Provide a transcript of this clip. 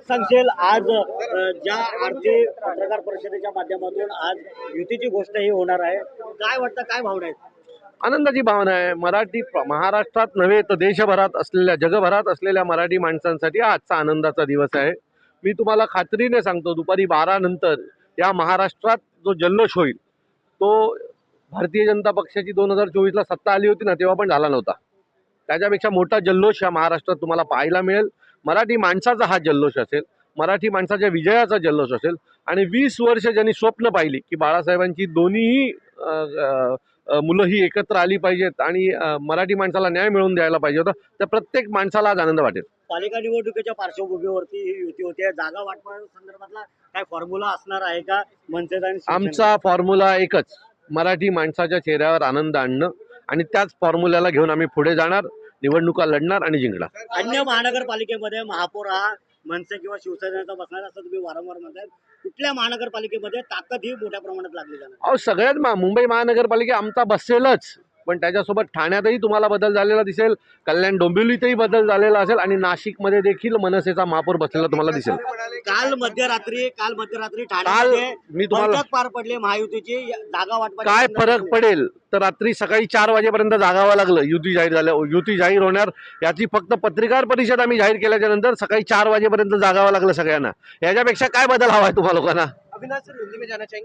सांगशील आज ज्या आरती पत्रकार परिषदेच्या माध्यमातून आज युतीची गोष्ट ही होणार आहे, काय वाटतं, काय भावना आहेत? आनंदाची भावना आहे. महाराष्ट्रात नव्हे तर देशभरात असलेल्या जगभरात असलेल्या मराठी माणसांसाठी आजचा आनंदाचा दिवस आहे. मी तुम्हाला खात्रीने सांगतो, दुपारी 12 नंतर या महाराष्ट्रात जो जल्लोष होईल तो भारतीय जनता पक्षाची 2024ला सत्ता आली होती ना, तेव्हा पण झाला नव्हता. त्याच्यापेक्षा मोठा जल्लोष या महाराष्ट्रात तुम्हाला पाहायला मिळेल. मराठी माणसाचा हा जल्लोष असेल, मराठी माणसाच्या विजयाचा जल्लोष असेल. आणि 20 वर्ष ज्यांनी स्वप्न पाहिली की बाळासाहेबांची दोन्ही मुलं ही एकत्र आली पाहिजेत आणि मराठी माणसाला न्याय मिळवून द्यायला पाहिजे होता, त्या प्रत्येक माणसाला आज आनंद वाटेल. पालिका निवडणुकीच्या पार्श्वभूमीवरती ही युती होते. जागा वाटपा संदर्भातला काय फॉर्म्युला असणार आहे का मनसेचा आणि शिवसेनेचा? आमचा फॉर्म्युला एकच, मराठी माणसाच्या चेहऱ्यावर आनंद आणणं, आणि त्याच फॉर्म्युल्याला घेऊन आम्ही पुढे जाणार, निवडणुका लढणार आणि जिंकणार. अन्य महानगरपालिकेमध्ये महापौर हा मनसे किंवा शिवसेनेचा बसणार असं तुम्ही वारंवार म्हणताय. कुठल्या महानगरपालिकेमध्ये ताकद ही मोठ्या प्रमाणात लागली जाणार? अहो सगळ्यात मुंबई महानगरपालिका आमचा बसेलच, पण त्याच्यासोबत ठाण्यातही तुम्हाला बदल झालेला दिसेल, कल्याण डोंबिवलीतही बदल झालेला असेल आणि नाशिकमध्ये देखील मनसेचा महापौर बसलेला तुम्हाला दिसेल. काल मध्यरात्री ठाण्यामध्ये मी तुम्हाला बैठक पार पडली महायुतीची जागा वाटपा. काय फरक पडेल तर रात्री सकाळी 4 वाजेपर्यंत जागावं लागलं. युती जाहीर झाल्या, युती जाहीर होणार याची फक्त पत्रकार परिषद आम्ही जाहीर केल्याच्या नंतर सकाळी 4 वाजेपर्यंत जागावं लागलं सगळ्यांना. याच्यापेक्षा काय बदल हवाय तुम्हाला लोकांना?